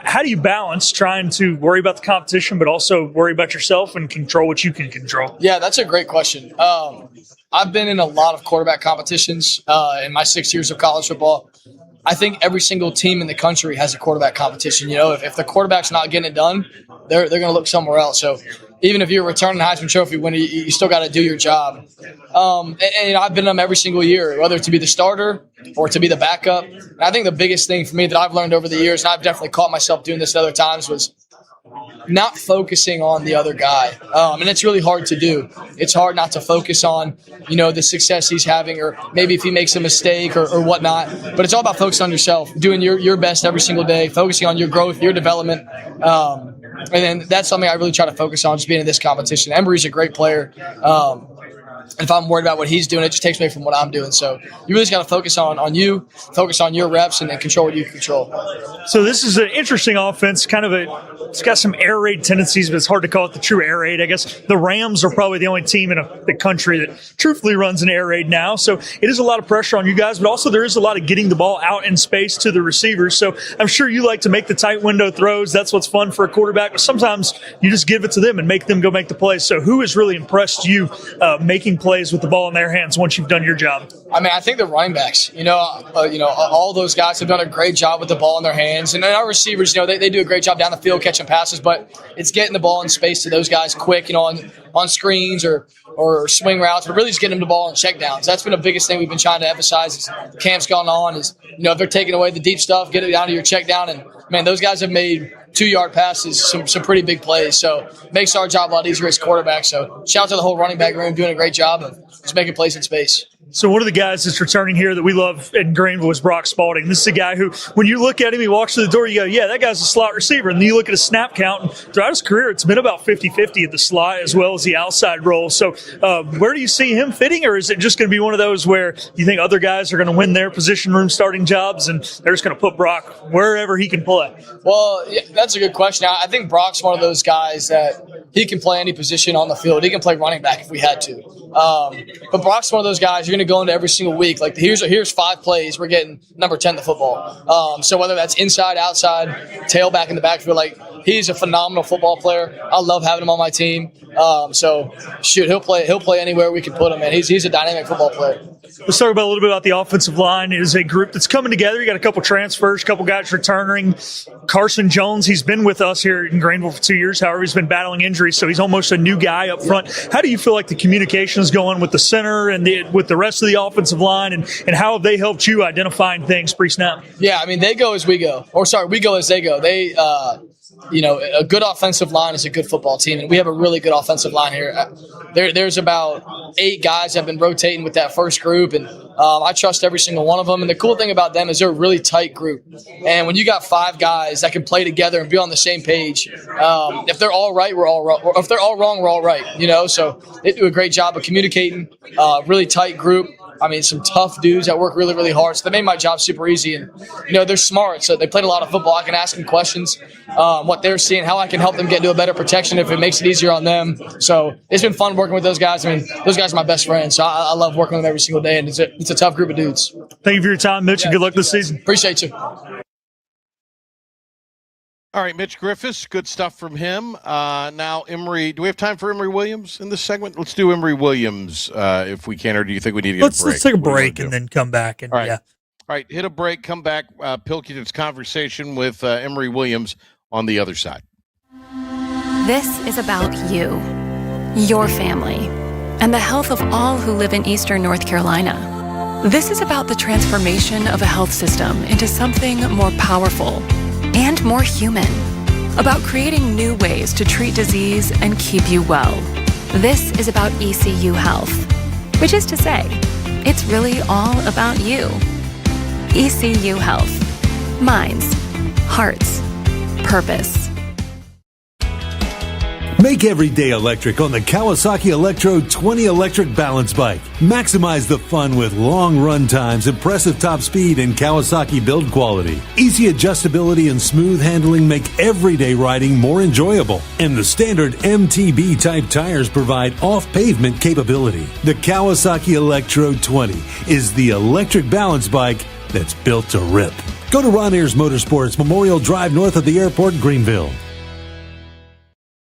how do you balance trying to worry about the competition, but also worry about yourself and control what you can control? Yeah, that's a great question. I've been in a lot of quarterback competitions in my 6 years of college football. I think every single team in the country has a quarterback competition. If the quarterback's not getting it done, they're going to look somewhere else. So even if you're returning the Heisman Trophy winner, you still got to do your job. And I've been in them every single year, whether to be the starter or to be the backup. And I think the biggest thing for me that I've learned over the years, and I've definitely caught myself doing this at other times, was not focusing on the other guy. And it's really hard to do. It's hard not to focus on, the success he's having, or maybe if he makes a mistake or whatnot. But it's all about focusing on yourself, doing your best every single day, focusing on your growth, your development. And then that's something I really try to focus on, just being in this competition. Emery's a great player. If I'm worried about what he's doing, it just takes away from what I'm doing. So you really just got to focus on you, focus on your reps, and then control what you can control. So this is an interesting offense, it's got some air raid tendencies, but it's hard to call it the true air raid. I guess the Rams are probably the only team in the country that truthfully runs an air raid now. So it is a lot of pressure on you guys, but also there is a lot of getting the ball out in space to the receivers. So I'm sure you like to make the tight window throws. That's what's fun for a quarterback. But sometimes you just give it to them and make them go make the plays. So who has really impressed you making plays with the ball in their hands once you've done your job? I think the running backs, all those guys have done a great job with the ball in their hands. And then our receivers, they do a great job down the field catching passes, but it's getting the ball in space to those guys quick, on screens or swing routes, but really just getting them the ball on checkdowns. That's been the biggest thing we've been trying to emphasize as camp's gone on is, if they're taking away the deep stuff, get it down to your check down. And, man, those guys have made 2-yard passes, some pretty big plays. So it makes our job a lot easier as quarterback. So shout out to the whole running back room doing a great job of just making plays in space. So one of the guys that's returning here that we love in Greenville is Brock Spalding. This is a guy who, when you look at him, he walks through the door, you go, yeah, that guy's a slot receiver. And then you look at his snap count, and throughout his career, it's been about 50-50 at the slot as well as the outside role. So where do you see him fitting, or is it just going to be one of those where you think other guys are going to win their position room starting jobs and they're just going to put Brock wherever he can play? Well, yeah, that's a good question. I think Brock's one of those guys that he can play any position on the field. He can play running back if we had to. But Brock's one of those guys you're going to go into every single week. Like, here's 5 plays. We're getting number 10 the football. So whether that's inside, outside, tailback in the backfield, he's a phenomenal football player. I love having him on my team. So he'll play anywhere we can put him. Man, he's a dynamic football player. Let's talk about a little bit about the offensive line. It is a group that's coming together. You got a couple transfers, a couple guys returning. Carson Jones, he's been with us here in Greenville for 2 years. However, he's been battling injuries, so he's almost a new guy up front. How do you feel like the communication is going with the center and with the rest of the offensive line, and how have they helped you identifying things pre-snap? Yeah, I mean, they go as we go. Or, sorry, we go as they go. They a good offensive line is a good football team, and we have a really good offensive line here. There's about 8 guys that have been rotating with that first group, and I trust every single one of them. And the cool thing about them is they're a really tight group. And when you got 5 guys that can play together and be on the same page, if they're all right, we're all wrong. Or if they're all wrong, we're all right. So they do a great job of communicating. Really tight group. I mean, some tough dudes that work really, really hard. So they made my job super easy. And, they're smart. So they played a lot of football. I can ask them questions, what they're seeing, how I can help them get into a better protection if it makes it easier on them. So it's been fun working with those guys. I mean, those guys are my best friends. So I love working with them every single day. And it's a tough group of dudes. Thank you for your time, Mitch, and good luck this season. Appreciate you. All right, Mitch Griffiths, good stuff from him. Now, Emory, do we have time for Emory Williams in this segment? Let's do Emory Williams if we can, or do you think we need to get a break? Let's take a break and then come back. And All right. yeah. All right, hit a break, come back, Pilkington's conversation with Emory Williams on the other side. This is about you, your family, and the health of all who live in Eastern North Carolina. This is about the transformation of a health system into something more powerful and more human, about creating new ways to treat disease and keep you well. This is about ECU Health, which is to say, it's really all about you. ECU Health. Minds, hearts, purpose. Make every day electric on the Kawasaki Electro 20 electric balance bike. Maximize the fun with long run times, impressive top speed, and Kawasaki build quality. Easy adjustability and smooth handling make everyday riding more enjoyable. And the standard MTB type tires provide off-pavement capability. The Kawasaki Electro 20 is the electric balance bike that's built to rip. Go to Ron Ayers Motorsports, Memorial Drive north of the airport, Greenville.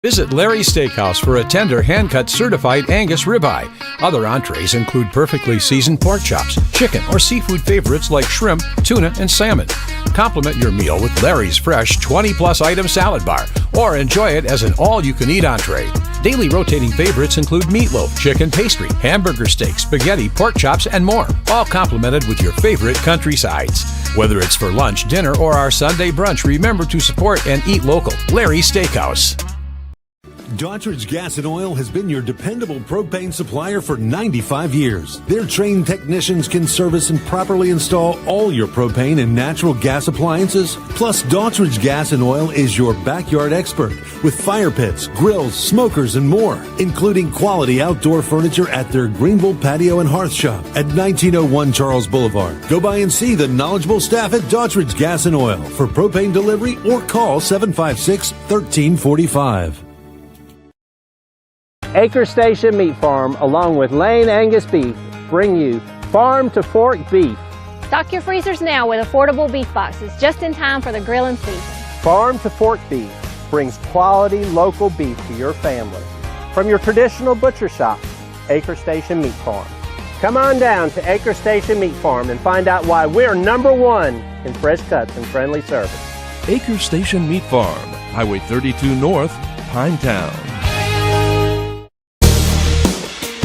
Visit Larry's Steakhouse for a tender, hand-cut, certified Angus ribeye. Other entrees include perfectly seasoned pork chops, chicken, or seafood favorites like shrimp, tuna, and salmon. Complement your meal with Larry's fresh 20-plus item salad bar, or enjoy it as an all-you-can-eat entree. Daily rotating favorites include meatloaf, chicken pastry, hamburger steak, spaghetti, pork chops, and more, all complemented with your favorite country sides. Whether it's for lunch, dinner, or our Sunday brunch, remember to support and eat local. Larry's Steakhouse. Daughtridge Gas and Oil has been your dependable propane supplier for 95 years. Their trained technicians can service and properly install all your propane and natural gas appliances. Plus, Daughtridge Gas and Oil is your backyard expert with fire pits, grills, smokers, and more, including quality outdoor furniture at their Greenville Patio and Hearth Shop at 1901 Charles Boulevard. Go by and see the knowledgeable staff at Daughtridge Gas and Oil for propane delivery or call 756-1345. Acre Station Meat Farm, along with Lane Angus Beef, bring you Farm to Fork Beef. Stock your freezers now with affordable beef boxes, just in time for the grilling season. Farm to Fork Beef brings quality local beef to your family. From your traditional butcher shop, Acre Station Meat Farm. Come on down to Acre Station Meat Farm and find out why we're #1 in fresh cuts and friendly service. Acre Station Meat Farm, Highway 32 North, Pinetown.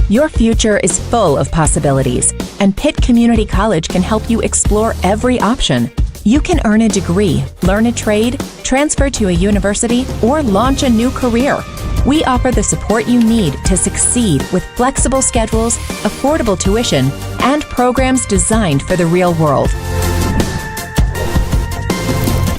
Your future is full of possibilities, and Pitt Community College can help you explore every option. You can earn a degree, learn a trade, transfer to a university, or launch a new career. We offer the support you need to succeed with flexible schedules, affordable tuition, and programs designed for the real world.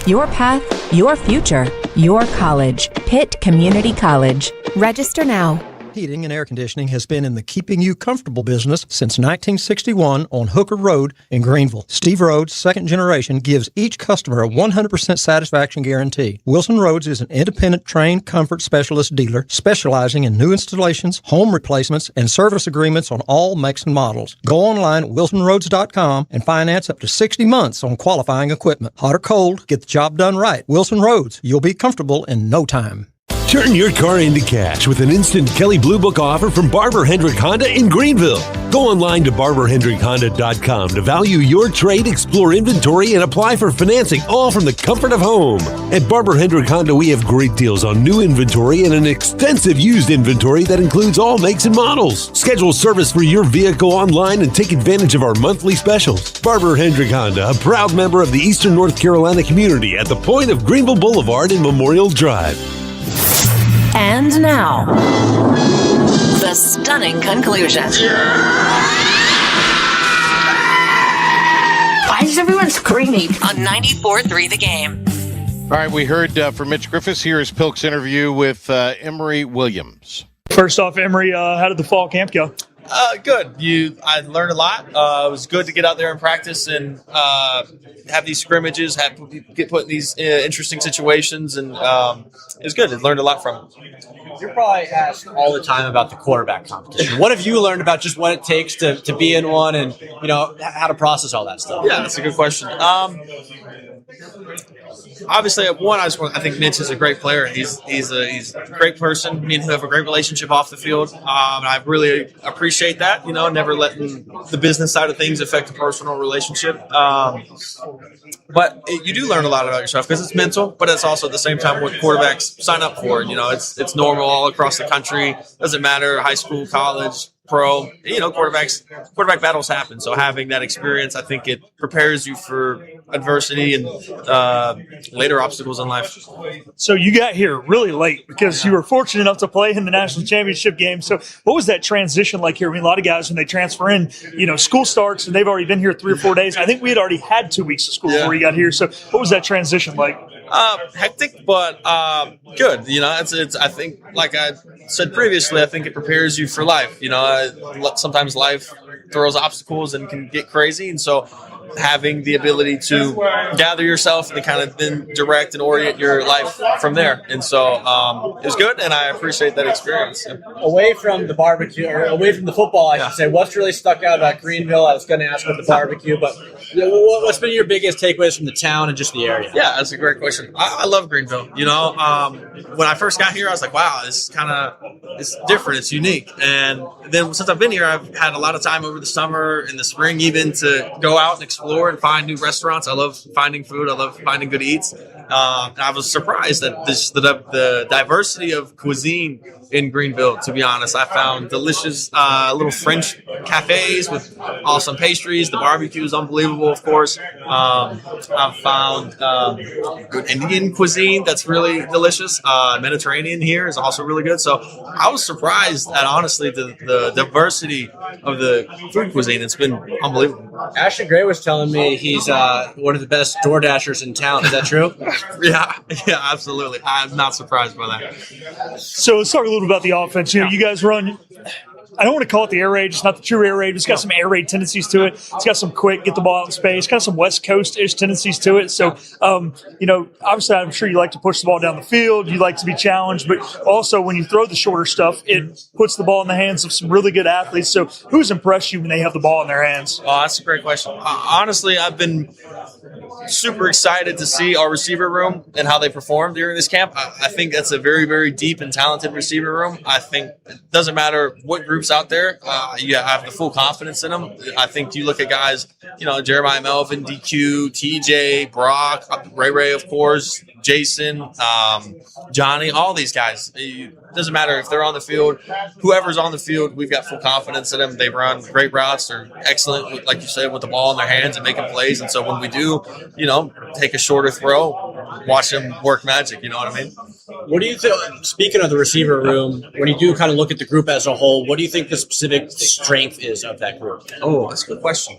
Your path, your future, your college. Pitt Community College. Register now. Heating and air conditioning has been in the keeping you comfortable business since 1961 on Hooker Road in Greenville. Steve Rhodes, second generation, gives each customer a 100% satisfaction guarantee. Wilson Rhodes is an independent trained comfort specialist dealer specializing in new installations, home replacements, and service agreements on all makes and models. Go online at wilsonroads.com and finance up to 60 months on qualifying equipment. Hot or cold, get the job done right. Wilson Rhodes, you'll be comfortable in no time. Turn your car into cash with an instant Kelly Blue Book offer from Barber Hendrick Honda in Greenville. Go online to barberhendrickhonda.com to value your trade, explore inventory, and apply for financing, all from the comfort of home. At Barber Hendrick Honda, we have great deals on new inventory and an extensive used inventory that includes all makes and models. Schedule service for your vehicle online and take advantage of our monthly specials. Barber Hendrick Honda, a proud member of the Eastern North Carolina community at the point of Greenville Boulevard and Memorial Drive. And now, the stunning conclusion. Why is everyone screaming? On 94.3 The Game. All right, we heard from Mitch Griffiths. Here is Pilk's interview with Emory Williams. First off, Emory, how did the fall camp go? Good. I learned a lot. It was good to get out there and practice and have these scrimmages, get put in these interesting situations, and it was good. I learned a lot from it. You're probably asked all the time about the quarterback competition. What have you learned about just what it takes to be in one, and how to process all that stuff? Yeah, that's a good question. Obviously, I think Mitch is a great player. He's a great person. Me and him have a great relationship off the field. I really appreciate that. Never letting the business side of things affect the personal relationship. But you do learn a lot about yourself because it's mental, but it's also at the same time what quarterbacks sign up for. It's normal all across the country. Doesn't matter, high school, college, pro. Quarterback battles happen. So having that experience, I think it prepares you for adversity and later obstacles in life. So you got here really late because you were fortunate enough to play in the national championship game. So what was that transition like here? I mean, a lot of guys, when they transfer in, school starts and they've already been here 3 or 4 days. I think we had already had 2 weeks of school before you got here. So what was that transition like? Hectic, but good. It's. I think, like I said previously, I think it prepares you for life. Sometimes life throws obstacles and can get crazy, and so having the ability to gather yourself and kind of then direct and orient your life from there. And so it was good, and I appreciate that experience. Away from the barbecue, or away from the football, I should say, what's really stuck out about Greenville? I was going to ask about the barbecue, but what's been your biggest takeaways from the town and just the area? Yeah, that's a great question. I love Greenville. When I first got here, I was like, wow, it's different. It's unique. And then since I've been here, I've had a lot of time over the summer, in the spring even, to go out and explore and find new restaurants. I love finding food. I love finding good eats. I was surprised at the diversity of cuisine in Greenville, to be honest. I found delicious little French cafes with awesome pastries. The barbecue is unbelievable, of course. I've found good Indian cuisine that's really delicious. Mediterranean here is also really good. So I was surprised at, honestly, the diversity of the food cuisine. It's been unbelievable. Ashton Gray was telling me he's one of the best DoorDashers in town. Is that true? Yeah, absolutely. I'm not surprised by that. So let's talk a little bit about the offense. You guys run, I don't want to call it the air raid. It's not the true air raid. It's got some air raid tendencies to it. It's got some quick, get the ball out in space, kind of some West Coast-ish tendencies to it. So, obviously I'm sure you like to push the ball down the field. You like to be challenged. But also when you throw the shorter stuff, it puts the ball in the hands of some really good athletes. So who's impressed you when they have the ball in their hands? Oh, that's a great question. Honestly, I've been super excited to see our receiver room and how they perform during this camp. I think that's a very, very deep and talented receiver room. I think it doesn't matter what group's out there. You have the full confidence in them. I think you look at guys, Jeremiah Melvin, DQ, TJ, Brock, Ray, of course, Jason, Johnny, all these guys. It doesn't matter if they're on the field. Whoever's on the field, we've got full confidence in them. They run great routes. They're excellent, like you said, with the ball in their hands and making plays. And so when we do, take a shorter throw, watch them work magic. You know what I mean? What do you think, speaking of the receiver room, when you do kind of look at the group as a whole, what do you think the specific strength is of that group? Oh, that's a good question.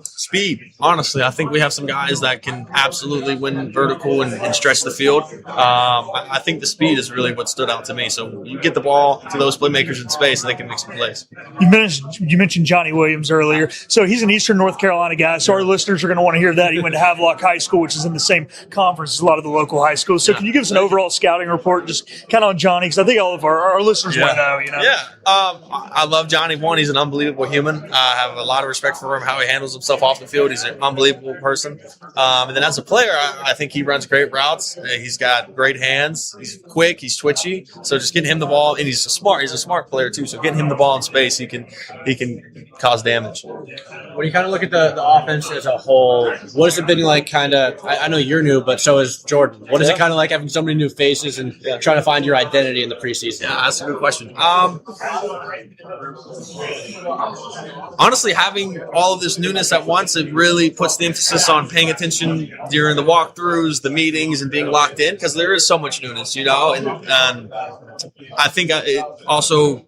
Speed. Honestly, I think we have some guys that can absolutely win vertical and stretch the field. I think the speed is really what stood out to me. So you get the ball to those playmakers in space, and they can make some plays. You mentioned Johnny Williams earlier. So he's an Eastern North Carolina guy. So our listeners are going to want to hear that. He went to Havelock High School, which is in the same conference as a lot of the local high schools. So can you give us an overall football scouting report, just kind of on Johnny, because I think all of our listeners want to know. Yeah. I love Johnny. One, he's an unbelievable human. I have a lot of respect for him, how he handles himself off the field. He's an unbelievable person. And then as a player, I think he runs great routes. He's got great hands. He's quick. He's twitchy. So just getting him the ball, and he's a smart player too. So getting him the ball in space, he can cause damage. When you kind of look at the offense as a whole, what has it been like? Kind of, I know you're new, but so is Jordan. What is it kind of like having so many new faces and trying to find your identity in the preseason? Yeah, that's a good question. Honestly, having all of this newness at once, it really puts the emphasis on paying attention during the walkthroughs, the meetings, and being locked in, because there is so much newness, and I think it also,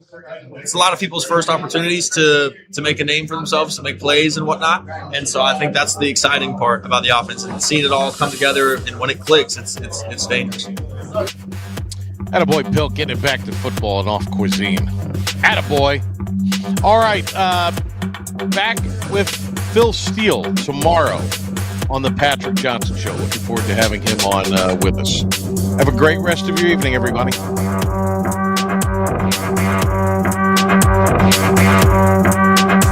it's a lot of people's first opportunities to make a name for themselves, to make plays and whatnot. And so I think that's the exciting part about the offense, and seeing it all come together. And when it clicks, it's dangerous. Attaboy, Pill, getting it back to football and off cuisine. Attaboy. All right, back with Phil Steele tomorrow on the Patrick Johnson Show. Looking forward to having him on with us. Have a great rest of your evening, everybody.